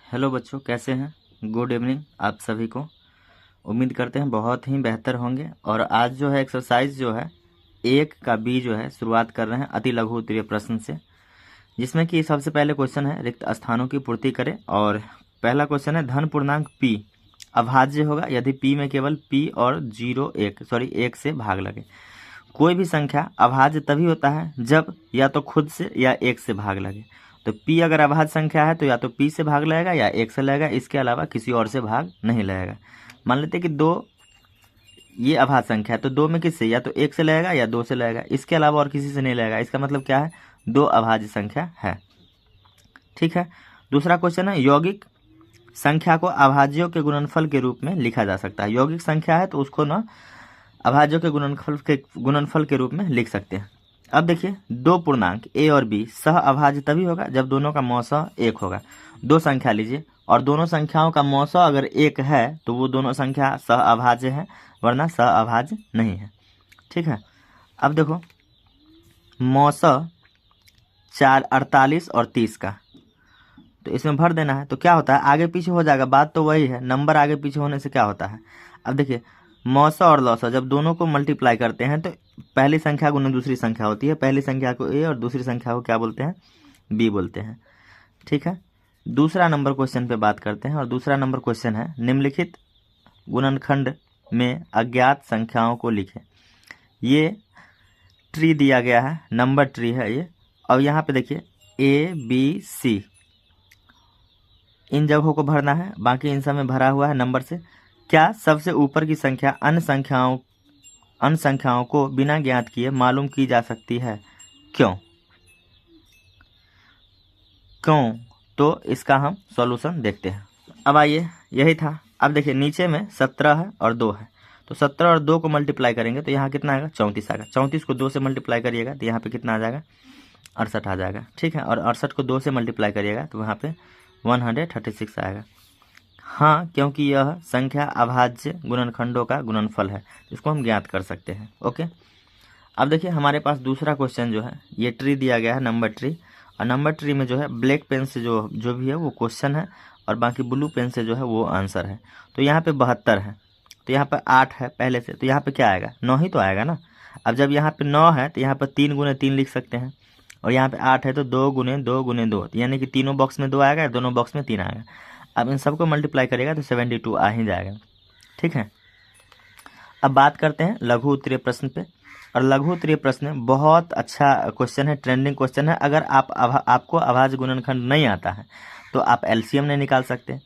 Hello बच्चों, कैसे हैं। गुड इवनिंग आप सभी को। उम्मीद करते हैं बहुत ही बेहतर होंगे। और आज जो है एक्सरसाइज जो है 1 का बी जो है शुरुआत कर रहे हैं अति लघु उत्तरीय प्रश्न से, जिसमें कि सबसे पहले क्वेश्चन है रिक्त स्थानों की पूर्ति करें। और पहला क्वेश्चन है धन पूर्णांक पी अभाज्य होगा यदि पी में केवल पी और 1 से भाग लगे। कोई भी संख्या अभाज्य तभी होता है जब या तो खुद से या 1 से भाग लगे। तो p अगर अभाज्य संख्या है तो या तो p से भाग लगेगा या 1 से लगेगा, इसके अलावा किसी और से भाग नहीं लगेगा। मान लेते हैं कि 2 ये अभाज्य संख्या है तो 2 में किससे, या तो 1 से लगेगा या 2 से लगेगा, इसके अलावा और किसी से नहीं लगेगा। इसका मतलब क्या है, 2 अभाज्य संख्या है। ठीक है। दूसरा क्वेश्चन है यौगिक संख्या को अभाज्यों के गुणनफल के रूप में लिखा जा सकता है। यौगिक संख्या है तो उसको ना अभाज्यों के गुणनफल के रूप में लिख सकते हैं। अब देखिए, 2 पूर्णांक ए और बी सह अभाज्य तभी होगा जब दोनों का मौसा 1 होगा। 2 संख्या लीजिए और दोनों संख्याओं का मौसा अगर 1 है तो वो दोनों संख्या सह अभाज्य है, वरना सह अभाज्य नहीं है। ठीक है। अब देखो, मौसा 48 और 30 का, तो इसमें भर देना है। तो क्या होता है, आगे पीछे हो जाएगा, बात तो वही है, नंबर आगे पीछे होने से क्या होता है। अब देखिए, मौसा और लौसा जब दोनों को मल्टीप्लाई करते हैं तो पहली संख्या गुना दूसरी संख्या होती है। पहली संख्या को ए और दूसरी संख्या को क्या बोलते हैं, बी बोलते हैं। ठीक है। दूसरा नंबर क्वेश्चन पे बात करते हैं। और दूसरा नंबर क्वेश्चन है निम्नलिखित गुणनखंड में अज्ञात संख्याओं को लिखें। ये ट्री दिया गया है, नंबर ट्री है ये। और यहाँ पे देखिए ए बी सी इन जगहों को भरना है, बाकी इन सब में भरा हुआ है नंबर से। क्या सबसे ऊपर की संख्या अन्य संख्याओं को बिना ज्ञात किए मालूम की जा सकती है? क्यों? तो इसका हम सॉल्यूशन देखते हैं। अब आइए, यही था। अब देखिए, नीचे में 17 है और 2 है, तो 17 और 2 को मल्टीप्लाई करेंगे तो यहाँ कितना आएगा, 34 आएगा। 34 को 2 से मल्टीप्लाई करिएगा तो यहाँ पे कितना आ जाएगा, 68 आ जाएगा। ठीक है। और 68 को 2 से मल्टीप्लाई करिएगा तो वहाँ पे 136 आएगा। हाँ, क्योंकि यह संख्या अभाज्य गुणनखंडों का गुणनफल है, इसको हम ज्ञात कर सकते हैं। ओके। अब देखिए, हमारे पास दूसरा क्वेश्चन जो है, ये ट्री दिया गया है, नंबर ट्री। और नंबर ट्री में जो है ब्लैक पेन से जो भी है वो क्वेश्चन है और बाकी ब्लू पेन से जो है वो आंसर है। तो यहाँ पे 72 है, तो यहाँ पर 8 है पहले से, तो यहाँ पे क्या आएगा, 9 ही तो आएगा ना। अब जब यहाँ पे 9 है तो यहाँ पर 3 गुने 3 लिख सकते हैं। और यहाँ पे 8 है तो 2 गुने 2 गुने 2, यानी कि तीनों बॉक्स में 2 आएगा, दोनों बॉक्स में 3 आएगा। अब इन सबको मल्टीप्लाई करेगा तो 72 आ ही जाएगा। ठीक है। अब बात करते हैं लघु उत्तरीय प्रश्न पे। और लघु उत्तरीय प्रश्न बहुत अच्छा क्वेश्चन है, ट्रेंडिंग क्वेश्चन है। अगर आपको अभाज्य गुणनखंड नहीं आता है तो आप एलसीएम नहीं निकाल सकते,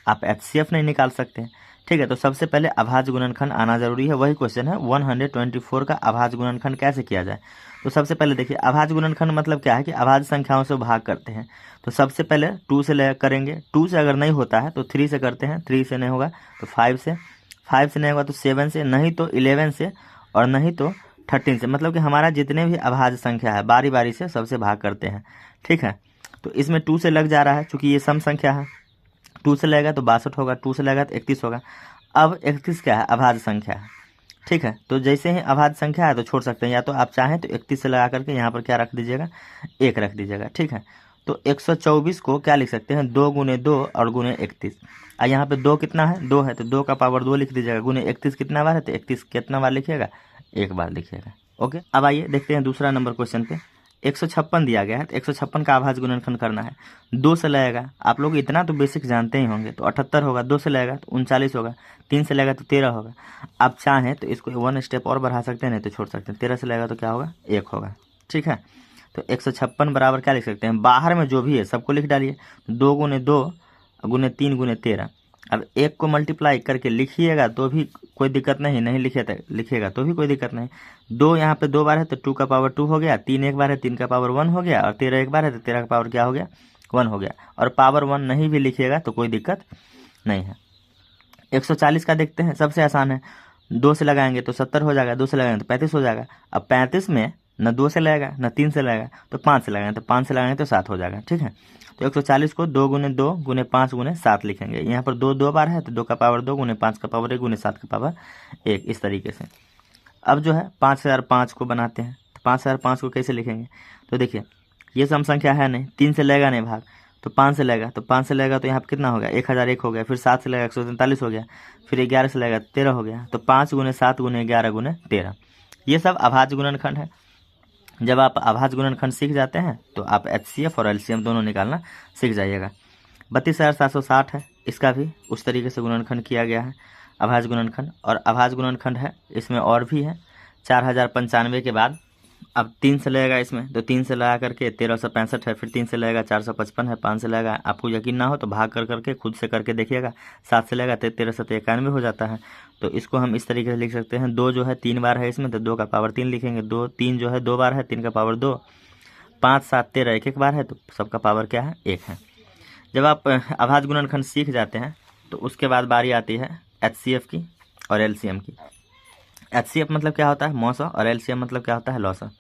आप एचसीएफ नहीं निकाल सकते। ठीक है। तो सबसे पहले अभाज्य गुणनखंड आना जरूरी है। वही क्वेश्चन है 124 का अभाज्य गुणनखंड कैसे किया जाए। तो सबसे पहले देखिए, अभाज्य गुणनखंड मतलब क्या है कि अभाज्य संख्याओं से भाग करते हैं। तो सबसे पहले 2 से करेंगे, 2 से अगर नहीं होता है तो 3 से करते हैं, 3 से नहीं होगा तो 5 से, 5 से नहीं होगा तो 7 से, नहीं तो 11 से, और नहीं तो 13 से। मतलब कि हमारा जितने भी अभाज्य संख्या है बारी बारी से सबसे भाग करते हैं। ठीक है। तो इसमें 2 से लग जा रहा है क्योंकि ये सम संख्या है। 2 से लगेगा तो 62 होगा, 2 से लगेगा तो 31 होगा। अब 31 क्या है, अभाज्य संख्या है। ठीक है। तो जैसे ही अभाज्य संख्या है तो छोड़ सकते हैं, या तो आप चाहें तो 31 से लगा करके यहाँ पर क्या रख दीजिएगा, 1 रख दीजिएगा। ठीक है। तो 124 को क्या लिख सकते हैं, 2 गुने 2 और गुने 31। और यहाँ पे 2 कितना है, 2 है तो 2 का पावर 2 लिख दीजिएगा। गुने 31 कितना बार है, तो 31 कितना बार लिखिएगा, 1 बार लिखिएगा। ओके। अब आइए देखते हैं दूसरा नंबर क्वेश्चन पे। 156 दिया गया है, तो 156 का अभाज्य गुणनखंड करना है। 2 से लगेगा, आप लोग इतना तो बेसिक जानते ही होंगे, तो 78 होगा। 2 से लगेगा तो 39 होगा। 3 से लगेगा तो 13 होगा। आप चाहें तो इसको 1 स्टेप और बढ़ा सकते हैं, नहीं तो छोड़ सकते हैं। 13 से लगेगा तो क्या होगा, 1 होगा। ठीक है। तो 156 बराबर क्या लिख सकते हैं, बाहर में जो भी है सबको लिख डालिए। 2 गुने 2 गुने 3 गुने 13। अब 1 को मल्टीप्लाई करके लिखिएगा तो भी कोई दिक्कत नहीं, नहीं लिखिएगा तो भी कोई दिक्कत नहीं। 2 यहाँ पे 2 बार है तो 2 का पावर 2 हो गया। 3 एक बार है, 3 का पावर 1 हो गया। और 13 एक बार है तो 13 का पावर क्या हो गया, 1 हो गया। और पावर 1 नहीं भी लिखिएगा तो कोई दिक्कत नहीं है। 140 का देखते हैं, सबसे आसान है। 2 से लगाएंगे तो 70 हो जाएगा, 2 से लगाएंगे तो 35 हो जाएगा। अब 35 में न 2 से लगेगा न 3 से लगेगा, तो 5 से लगाएंगे, तो 5 से लगाएंगे तो 7 हो जाएगा। ठीक है। तो 140 को 2 गुने 2 गुने 5 गुने 7 लिखेंगे। यहाँ पर 2 2 बार है तो 2 का पावर 2 गुने 5 का पावर 1 गुने 7 का पावर 1, इस तरीके से। अब जो है 5005 को बनाते हैं। तो 5005 को कैसे लिखेंगे, तो देखिए ये सम संख्या है नहीं, 3 से लगेगा नहीं भाग, तो 5 से लगेगा, तो 5 से लगेगा तो यहाँ पे कितना हो गया 1001 हो गया, फिर 7 से लगेगा 143 हो गया, फिर 11 से लगेगा 13 हो गया। तो 5 गुने 7 गुने 11 गुने 13, ये सब अभाज्य गुणनखंड है। जब आप अभाज्य गुणनखंड सीख जाते हैं तो आप HCF और LCM दोनों निकालना सीख जाइएगा। 32,760 है, इसका भी उस तरीके से गुणनखंड किया गया है, अभाज्य गुणनखंड। और अभाज्य गुणनखंड है इसमें और भी है, 4095 के बाद अब 3 से लगेगा इसमें, तो 3 से लगा करके 1365 है, फिर 3 से लगेगा 455 है, 5 से लगेगा, आपको यकीन ना हो तो भाग कर करके खुद से करके देखिएगा, 7 से लगेगा तो 1391 हो जाता है। तो इसको हम इस तरीके से लिख सकते हैं, 2 जो है 3 बार है इसमें, तो 2 का पावर 3 लिखेंगे, 2 3 जो है 2 बार है, 3 का पावर 2, 5 7 13 एक बार है, तो सबका पावर क्या है 1 है। जब आप अभाज्य गुणनखंड सीख जाते हैं तो उसके बाद बारी आती है HCF की और LCM की। HCF मतलब क्या होता है मौसा, और LCM मतलब क्या होता है लौसा।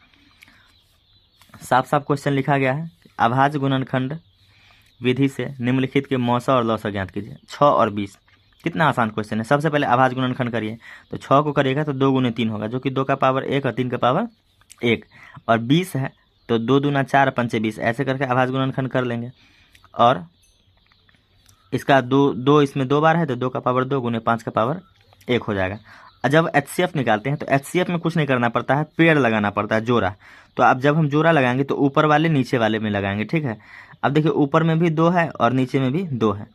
साफ साफ क्वेश्चन लिखा गया है, अभाज्य गुणनखंड विधि से निम्नलिखित के मौसा और लौसा ज्ञात कीजिए। 6 और 20, कितना आसान क्वेश्चन है। सबसे पहले अभाज्य गुणनखंड करिए, तो 6 को करिएगा तो 2 गुने 3 होगा, जो कि 2 का पावर 1 और 3 का पावर 1, और 20 है तो 2 दूना 4 पंचे 20, ऐसे करके अभाज्य गुणनखंड कर लेंगे। और इसका 2 इसमें 2 बार है तो 2 का पावर 2 गुने 5 का पावर 1 हो जाएगा। जब HCF निकालते हैं तो HCF में कुछ नहीं करना पड़ता है, पेड़ लगाना पड़ता है, जोड़ा। तो अब जब हम जोड़ा लगाएंगे तो ऊपर वाले नीचे वाले में लगाएंगे, ठीक है। अब देखिए ऊपर में भी 2 है और नीचे में भी 2 है,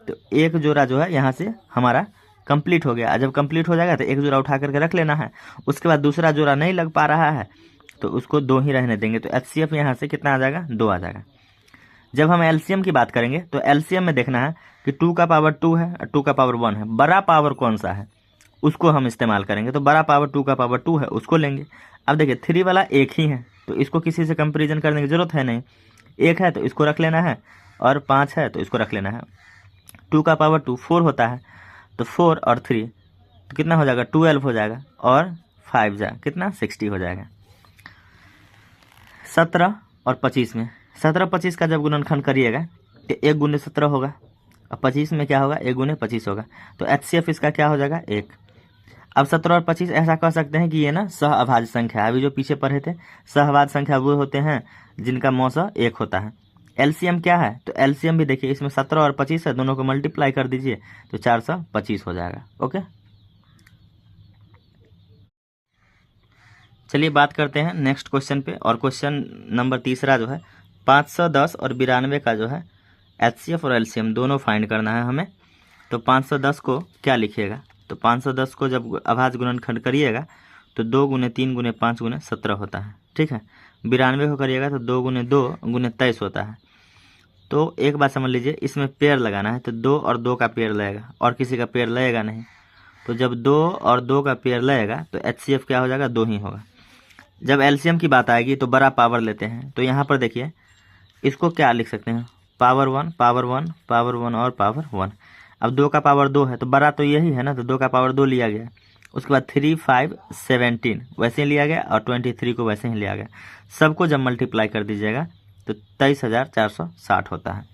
तो एक जोड़ा जो है यहाँ से हमारा कंप्लीट हो गया। जब कंप्लीट हो जाएगा तो एक जोड़ा उठा करके रख लेना है, उसके बाद दूसरा जोड़ा नहीं लग पा रहा है तो उसको 2 ही रहने देंगे, तो HCF यहाँ से कितना आ जाएगा 2 आ जाएगा। जब हम LCM की बात करेंगे तो LCM में देखना है कि 2 का पावर 2 है और 2 का पावर 1 है, बड़ा पावर कौन सा है उसको हम इस्तेमाल करेंगे, तो बड़ा पावर 2 का पावर 2 है उसको लेंगे। अब देखिए 3 वाला एक ही है तो इसको किसी से कंपेरिजन करने की जरूरत है नहीं, 1 है तो इसको रख लेना है, और 5 है तो इसको रख लेना है। 2 का पावर 2 4 होता है, तो 4 और 3 तो कितना हो जाएगा 12 हो जाएगा, और 5 जा कितना 60 हो जाएगा। 17 और 25 में 17-25 का जब गुणनखंड करिएगा तो 1 गुने 17 होगा, और 25 में क्या होगा 1 गुने 25 होगा, तो HCF इसका क्या हो जाएगा 1। अब 17 और 25 ऐसा कह सकते हैं कि ये ना सह अभाज्य संख्या है। अभी जो पीछे पढ़े थे सहअभाज्य संख्या वो होते हैं जिनका मौसा 1 होता है। LCM क्या है, तो LCM भी देखिए इसमें 17 और 25 है, दोनों को मल्टीप्लाई कर दीजिए तो 425 हो जाएगा। ओके, चलिए बात करते हैं नेक्स्ट क्वेश्चन पे। और क्वेश्चन नंबर तीसरा जो है 510 और 92 का जो है HCF और LCM दोनों फाइंड करना है हमें। तो 510 को क्या लिखिएगा, तो 510 को जब अभाज्य गुणनखंड करिएगा तो 2 गुने 3 गुने 5 गुने 17 होता है, ठीक है। 92 को करिएगा तो 2 गुने 2 गुने 23 होता है। तो एक बात समझ लीजिए, इसमें पेड़ लगाना है तो 2 और 2 का पेड़ लगेगा, और किसी का पेड़ लगेगा नहीं। तो जब 2 और 2 का पेड़ लगेगा तो HCF क्या हो जाएगा 2 ही होगा। जब LCM की बात आएगी तो बड़ा पावर लेते हैं, तो यहाँ पर देखिए इसको क्या लिख सकते हैं पावर 1 पावर 1 पावर 1 और पावर 1। अब 2 का पावर 2 है तो बड़ा तो यही है ना, तो 2 का पावर 2 लिया गया। उसके बाद 3 5 17 वैसे ही लिया गया, और 23 को वैसे ही लिया गया। सबको जब मल्टीप्लाई कर दीजिएगा तो 23,460 होता है।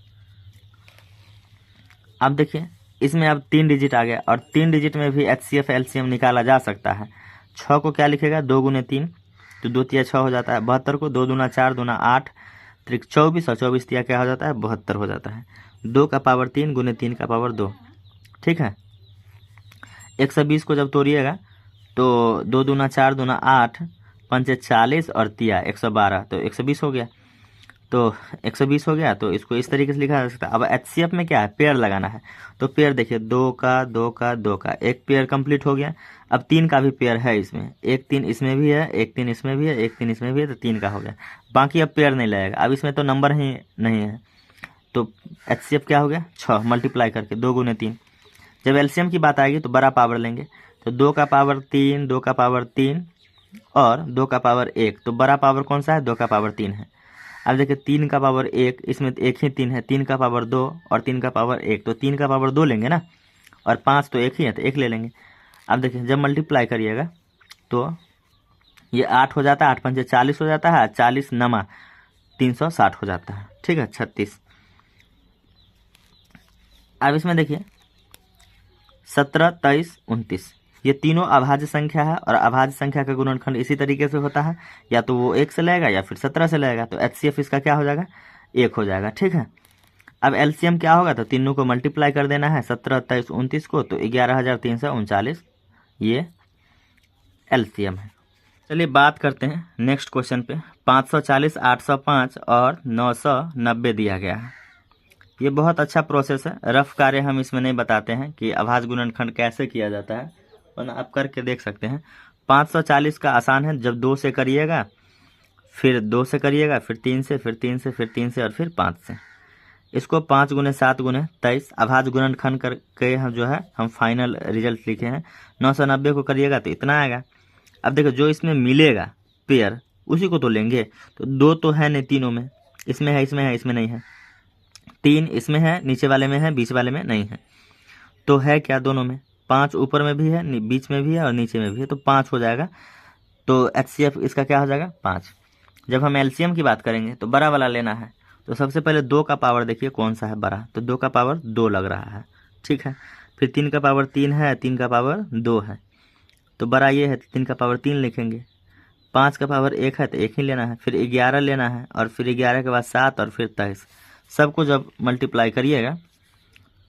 अब देखिए इसमें अब 3 डिजिट आ गया, और 3 डिजिट में भी HCF LCM निकाला जा सकता है। 6 को क्या लिखेगा 2 गुने 3 तो 2 तिया 6 हो जाता है। 72 को 2 दूना 4 दूना 8 त्रिक 24 और 24 तिया क्या हो जाता है 72 हो जाता है। 2 का पावर 3 गुने 3 का पावर 2, ठीक है। 120 को जब तोड़िएगा तो 2 दूना 4 दूना 8 पंचे 40 और तिया 112, तो 120 हो गया। तो 120 हो गया, तो इसको इस तरीके से लिखा जा सकता है। अब HCF में क्या है पेयर लगाना है, तो पेयर देखिए 2 का 2 का 2 का एक पेयर कंप्लीट हो गया। अब 3 का भी पेयर है इसमें, 1 3 इसमें भी है, 1 3 इसमें भी है, 1 3 इसमें भी है, तो 3 का हो गया। बाकी अब पेयर नहीं लगेगा, अब इसमें तो नंबर ही नहीं है। तो HCF क्या हो गया 6 मल्टीप्लाई करके 2 गुने 3। जब LCM की बात आएगी तो बड़ा पावर लेंगे, तो 2 का पावर 3 2 का पावर 3 और 2 का पावर 1, तो बड़ा पावर कौन सा है 2 का पावर 3 है। अब देखिए 3 का पावर 1, इसमें एक ही 3 है, 3 का पावर 2 और 3 का पावर 1, तो 3 का पावर 2 लेंगे ना, और 5 तो एक ही है तो 1 ले लेंगे। अब देखिए जब मल्टीप्लाई करिएगा तो ये 8 हो जाता है, 8 पंचे 40 हो जाता है, 40 नमा 360 हो जाता है, ठीक है 36। अब इसमें देखिए 17 23 29 ये तीनों अभाज्य संख्या है, और अभाज्य संख्या का गुणनखंड इसी तरीके से होता है, या तो वो 1 से लगेगा या फिर 17 से लगेगा। तो HCF इसका क्या हो जाएगा 1 हो जाएगा, ठीक है। अब एलसीएम क्या होगा, तो तीनों को मल्टीप्लाई कर देना है 17, 23, 29 को, तो 11,339 ये एलसीएम है। चलिए बात करते हैं नेक्स्ट क्वेश्चन पे। 540, 805 और 990 दिया गया है। ये बहुत अच्छा प्रोसेस है, रफ कार्य हम इसमें नहीं बताते हैं कि अभाज्य गुणनखंड कैसे किया जाता है, वरना आप करके देख सकते हैं। 540 का आसान है, जब 2 से करिएगा, फिर 2 से करिएगा, फिर 3 से, फिर 3 से, फिर 3 से और फिर 5 से। इसको 5 गुने 7 गुने 23 अभाज्य गुणनखंड करके हम जो है हम फाइनल रिजल्ट लिखे हैं। 990 को करिएगा तो इतना आएगा। अब देखो जो इसमें मिलेगा पेयर उसी को तो लेंगे, तो 2 तो है नहीं तीनों में, इसमें है, इसमें है, इसमें नहीं है। 3 इसमें है, नीचे वाले में है, बीच वाले में नहीं है, तो है क्या दोनों में। 5 ऊपर में भी है, बीच में भी है और नीचे में भी है, तो 5 हो जाएगा। तो HCF इसका क्या हो जाएगा 5। जब हम एलसीएम की बात करेंगे तो बड़ा वाला लेना है, तो सबसे पहले 2 का पावर देखिए कौन सा है बड़ा, तो 2 का पावर 2 लग रहा है, ठीक है। फिर 3 का पावर 3 है, 3 का पावर 2 है, तो बड़ा ये है, 3 का पावर 3 लिखेंगे। 5 का पावर 1 है तो 1 ही लेना है, फिर 11 लेना है, और फिर 11 के बाद 7 और फिर 23। सबको जब मल्टीप्लाई करिएगा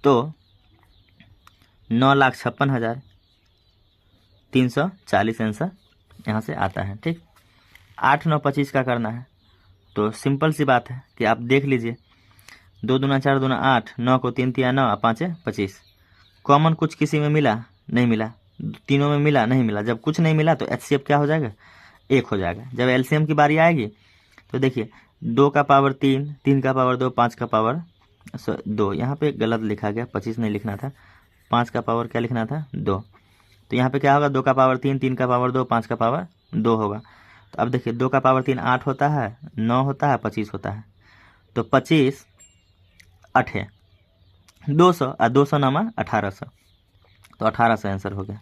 तो 9,56,340 आंसर यहाँ से आता है, ठीक। 8, 9, 25 का करना है, तो सिंपल सी बात है कि आप देख लीजिए, 2 दूना 4 दूना 8, 9 को 3 तिया 9, 5 25। कॉमन कुछ किसी में मिला नहीं मिला, तीनों में मिला नहीं मिला। जब कुछ नहीं मिला तो HCF क्या हो जाएगा 1 हो जाएगा। जब LCM की बारी आएगी तो देखिए 2 का पावर 3, 3 का पावर 2, 5 का पावर 2, यहाँ पे गलत लिखा गया, 25 नहीं लिखना था, 5 का पावर क्या लिखना था 2। तो यहाँ पे क्या होगा 2 का पावर 3, 3 का पावर 2, 5 का पावर 2 होगा। तो अब देखिए 2 का पावर 3 8 होता है, 9 होता है, 25 होता है, तो 25 8 है 200 और 200 नामा 1800, तो 1800 आंसर हो गया,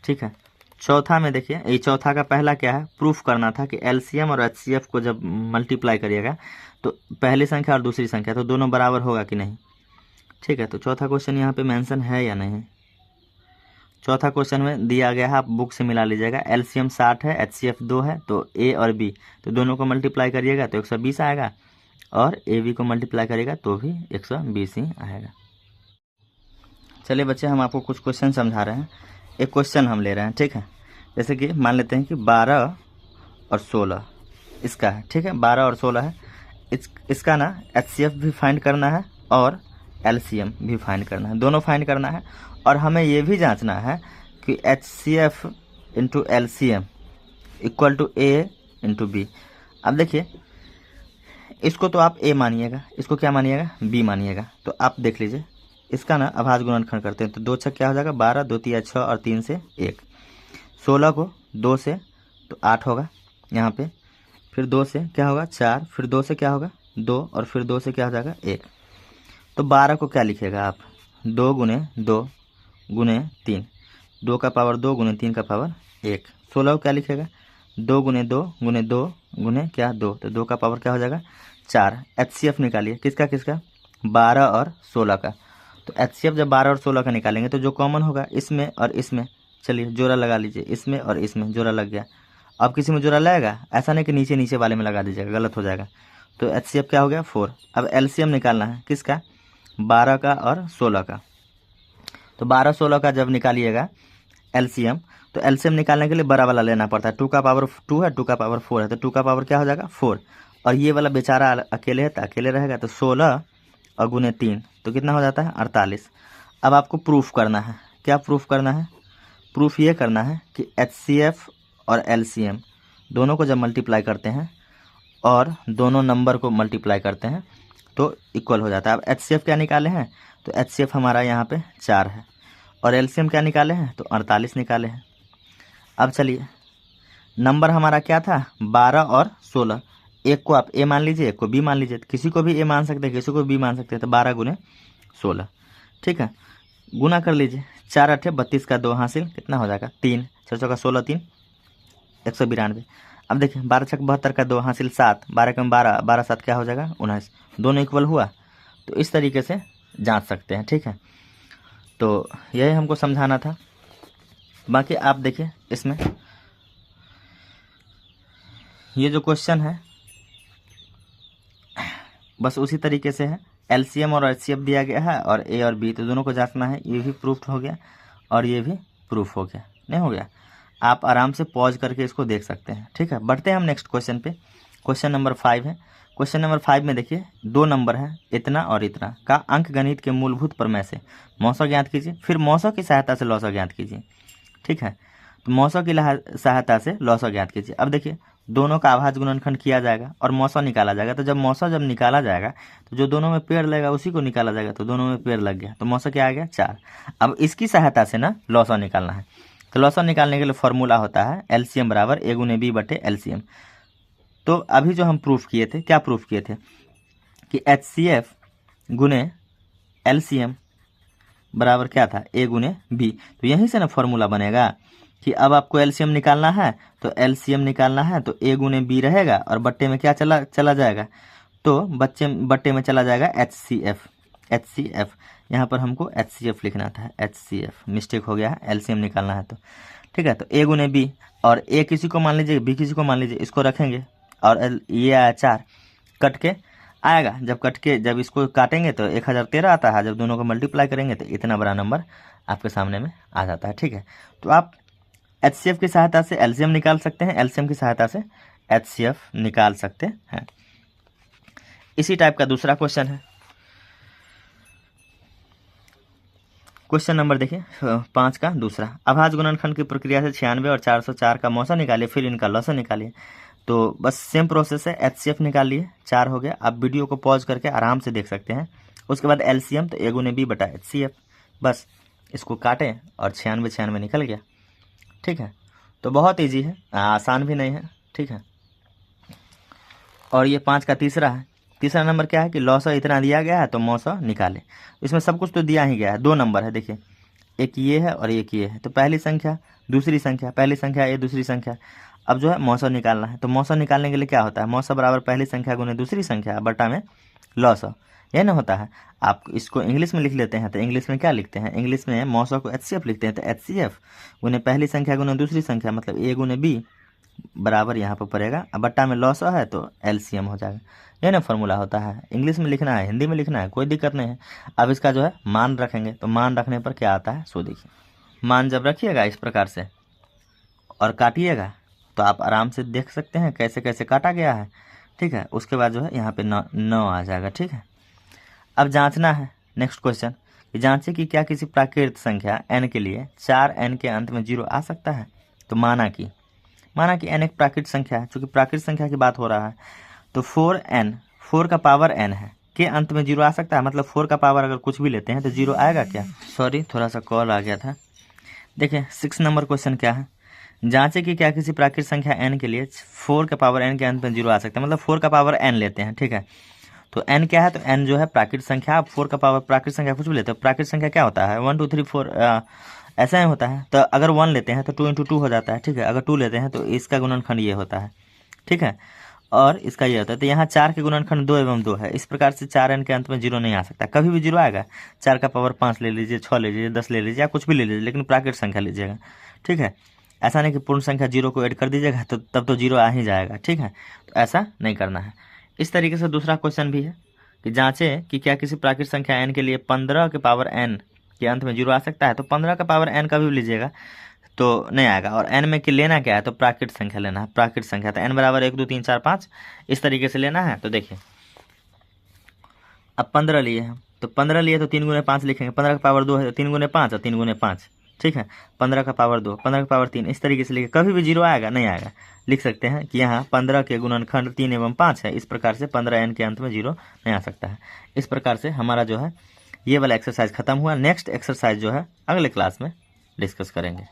ठीक है। चौथा में देखिए, ये चौथा का पहला क्या है, प्रूफ करना था कि एलसीएम और HCF को जब मल्टीप्लाई करिएगा तो पहली संख्या और दूसरी संख्या तो दोनों बराबर होगा कि नहीं, ठीक है। तो चौथा क्वेश्चन यहाँ पे मेंशन है या नहीं, चौथा क्वेश्चन में दिया गया है, आप बुक से मिला लीजिएगा। एलसीएम 60 है, HCF 2 है, तो A और B तो दोनों को मल्टीप्लाई करिएगा तो 120 आएगा, और AB को मल्टीप्लाई करिएगा तो भी 120 ही आएगा। चलिए बच्चे, हम आपको कुछ क्वेश्चन समझा रहे हैं। एक क्वेश्चन हम ले रहे हैं, ठीक है। जैसे कि मान लेते हैं कि 12 और 16 इसका है, ठीक है, 12 और 16 है। इसका ना HCF भी फाइंड करना है और LCM भी फाइंड करना है, दोनों फाइंड करना है। और हमें ये भी जांचना है कि HCF into LCM equal to A into B। अब देखिए इसको तो आप A मानिएगा, इसको क्या मानिएगा B मानिएगा। तो आप देख लीजिए इसका ना अभाज्य गुणनखंड करते हैं, तो 2 छक क्या हो जाएगा 12, 2 तिया 6 और 3 से 1। 16 को 2 से तो 8 होगा यहाँ पे, फिर 2 से क्या होगा 4, फिर 2 से क्या होगा 2, और फिर 2 से क्या हो जाएगा 1। तो 12 को क्या लिखेगा आप 2 गुने 2 गुने 3, 2 का पावर 2 गुने 3 का पावर 1। 16 को क्या लिखेगा 2 गुने 2 गुने 2 गुने क्या 2, तो 2 का पावर क्या हो जाएगा 4। HCF निकालिए किसका किसका 12 और 16 का। तो HCF जब 12 और 16 का निकालेंगे तो जो कॉमन होगा इसमें और इसमें, चलिए जोड़ा लगा लीजिए, इसमें और इसमें जोड़ा लग गया। अब किसी में जोड़ा लगेगा, ऐसा नहीं कि नीचे नीचे वाले में लगा दीजिएगा, गलत हो जाएगा। तो HCF क्या हो गया 4। अब LCM निकालना है किसका 12 का और 16 का। तो 12 16 का जब निकालिएगा LCM, तो LCM निकालने के लिए बड़ा वाला लेना पड़ता है। 2 का पावर 2 है, 2 का पावर 4 है, तो 2 का पावर क्या हो जाएगा 4, और ये वाला बेचारा अकेले है तो अकेले रहेगा, तो 16 और गुने 3 तो कितना हो जाता है 48। अब आपको प्रूफ करना है, क्या प्रूफ करना है, प्रूफ ये करना है कि HCF और LCM दोनों को जब मल्टीप्लाई करते हैं और दोनों नंबर को मल्टीप्लाई करते हैं तो इक्वल हो जाता है। अब HCF क्या निकाले हैं, तो HCF हमारा यहाँ पे 4 है, और LCM क्या निकाले हैं, तो 48 निकाले हैं। अब चलिए नंबर हमारा क्या था 12 और 16, एक को आप A मान लीजिए, एक को B मान लीजिए, किसी को भी A मान सकते हैं, किसी को B मान सकते हैं। तो 12 गुने 16, ठीक है, गुना कर लीजिए, 4 8 32 का 2 हासिल कितना हो जाएगा 3, 4 चौका 16, 3 192। अब देखिए 12 छक 72 का 2 हासिल 7, 12 कम 12, 12 7 क्या हो जाएगा 19, दोनों इक्वल हुआ। तो इस तरीके से जांच सकते हैं, ठीक है। तो यही हमको समझाना था। बाकी आप देखिए इसमें ये जो क्वेश्चन है बस उसी तरीके से है, LCM और HCF दिया गया है और A और B, तो दोनों को जांचना है। ये भी प्रूफ हो गया और ये भी प्रूफ हो गया, नहीं हो गया? आप आराम से पॉज करके इसको देख सकते हैं, ठीक है। बढ़ते हैं हम नेक्स्ट क्वेश्चन पे। क्वेश्चन नंबर 5 है। क्वेश्चन नंबर 5 में देखिए 2 नंबर है, इतना और इतना का अंक गणित के मूलभूत प्रमेय से मौसा ज्ञात कीजिए, फिर मौसा की सहायता से लौसा ज्ञात कीजिए, ठीक है। तो मौसा की सहायता से लौसा ज्ञात कीजिए। अब देखिए दोनों का आभाज्य गुणनखंड किया जाएगा और मौसा निकाला जाएगा। तो जब मौसा निकाला जाएगा तो जो दोनों में पेड़ लगेगा उसी को निकाला जाएगा, तो दोनों में पेड़ लग गया, तो मौसा क्या आ गया 4। अब इसकी सहायता से ना लौसा निकालना है। तो लौसा निकालने के लिए फॉर्मूला होता है LCM बराबर A गुने B बटे LCM। तो अभी जो हम प्रूफ किए थे, क्या प्रूफ किए थे कि HCF गुने LCM बराबर क्या था A गुने B। तो यहीं से ना फॉर्मूला बनेगा कि अब आपको LCM निकालना है, तो LCM निकालना है तो A गुने B रहेगा और बट्टे में क्या चला जाएगा, तो बट्टे में चला जाएगा HCF। यहाँ पर हमको HCF लिखना था, HCF मिस्टेक हो गया है, LCM निकालना है तो ठीक है। तो A गुने B और A किसी को मान लीजिए, B किसी को मान लीजिए, इसको रखेंगे और ये आया 4, कट के आएगा। जब इसको काटेंगे तो 1013 आता है। जब दोनों को मल्टीप्लाई करेंगे तो इतना बड़ा नंबर आपके सामने में आ जाता है, ठीक है। तो आप HCF की सहायता से LCM निकाल सकते हैं, LCM की सहायता से HCF निकाल सकते हैं। इसी टाइप का दूसरा क्वेश्चन है। क्वेश्चन नंबर देखिए 5 का दूसरा, अभाज्य गुणनखंड की प्रक्रिया से 96 और 404 का मौसा निकालिए, फिर इनका लौसा निकालिए। तो बस सेम प्रोसेस है, HCF निकाल लिए, 4 हो गया। आप वीडियो को पॉज करके आराम से देख सकते हैं। उसके बाद LCM तो A गुने B बटा HCF, बस इसको काटें और 96 निकल गया, ठीक है। तो बहुत ईजी है, आसान भी नहीं है, ठीक है। और ये 5 का तीसरा है। तीसरा नंबर क्या है कि लौसा इतना दिया गया है तो मौसा निकाले। इसमें सब कुछ तो दिया ही गया है, 2 नंबर है, देखिए एक ये है और एक ये है। तो पहली संख्या दूसरी संख्या, पहली संख्या ये दूसरी संख्या। अब जो है मौसा निकालना है। तो मौसा निकालने के लिए क्या होता है, मौसा बराबर पहली संख्या गुने दूसरी संख्या बटा में लौसा, यह ना होता है। आप इसको इंग्लिश में लिख लेते हैं तो इंग्लिश में क्या लिखते हैं, इंग्लिश में मौसा को HCF लिखते हैं। तो HCF गुने पहली संख्या गुने दूसरी संख्या, मतलब A गुने B बराबर यहाँ पर पड़ेगा, अब बट्टा में लौसा है तो LCM हो जाएगा। यह ना फॉर्मूला होता है। इंग्लिश में लिखना है, हिंदी में लिखना है, कोई दिक्कत नहीं है। अब इसका जो है मान रखेंगे, तो मान रखने पर क्या आता है सो देखिए। मान जब रखिएगा इस प्रकार से और काटिएगा तो आप आराम से देख सकते हैं कैसे कैसे काटा गया है, ठीक है। उसके बाद जो है यहाँ पे 9 आ जाएगा, ठीक है। अब जांचना है नेक्स्ट क्वेश्चन, जांचे कि क्या किसी प्राकृत संख्या n के लिए 4n के अंत में 0 आ सकता है। तो माना कि n एक प्राकृत संख्या है, चूंकि प्राकृत संख्या की बात हो रहा है तो 4 का पावर n है के अंत में 0 आ सकता है। मतलब 4 का पावर अगर कुछ भी लेते हैं तो 0 आएगा क्या। सॉरी थोड़ा सा कॉल आ गया था। देखिए 6 नंबर क्वेश्चन क्या है, जांचे कि क्या किसी प्राकृत संख्या n के लिए 4 का पावर n के अंत में 0 आ सकता है। मतलब 4 का पावर n लेते हैं, ठीक है। तो n क्या है, तो n जो है प्राकृत संख्या। आप 4 का पावर प्राकृत संख्या कुछ भी लेते हो, प्राकृत संख्या क्या होता है 1 2 3 4 ऐसा ही होता है। तो अगर 1 लेते हैं तो 2 × 2 हो जाता है, ठीक है। अगर 2 लेते हैं तो इसका गुणनखंड ये होता है, ठीक है, और इसका ये होता है। तो यहाँ 4 के गुणनखंड 2 एवं 2 है। इस प्रकार से 4n के अंत में 0 नहीं आ सकता, कभी भी 0 आएगा। 4 का पावर 5 ले लीजिए, 6 ले लीजिए, 10 ले लीजिए, या कुछ भी ले लीजिए, लेकिन प्राकृत संख्या लीजिएगा, ठीक है। ऐसा नहीं कि पूर्ण संख्या 0 को ऐड कर दीजिएगा तो तब तो 0 आ ही जाएगा, ठीक है। तो ऐसा नहीं करना है। इस तरीके से दूसरा क्वेश्चन भी है कि जांचे कि क्या किसी प्राकृत संख्या n के लिए 15 के पावर n के अंत में 0 आ सकता है। तो 15 का पावर n कभी भी लीजिएगा तो नहीं आएगा। और n में कि लेना क्या है, तो प्राकृत संख्या लेना है, प्राकृत संख्या। तो n बराबर 1 2 3 4 5 इस तरीके से लेना है। तो देखिए अब 15 लिए हैं, तो 15 लिए तो 3 × 5 लिखेंगे। 15 का पावर 2 है तो 3 × 5 और 3 × 5, ठीक है। 15 का पावर 2, 15 का पावर 3, इस तरीके से लिखे। कभी भी 0 आएगा नहीं आएगा। लिख सकते हैं कि यहाँ 15 के गुणनखंड 3 एवं 5 है। इस प्रकार से 15n के अंत में 0 नहीं आ सकता है। इस प्रकार से हमारा जो है ये वाला एक्सरसाइज खत्म हुआ। नेक्स्ट एक्सरसाइज जो है अगले क्लास में डिस्कस करेंगे।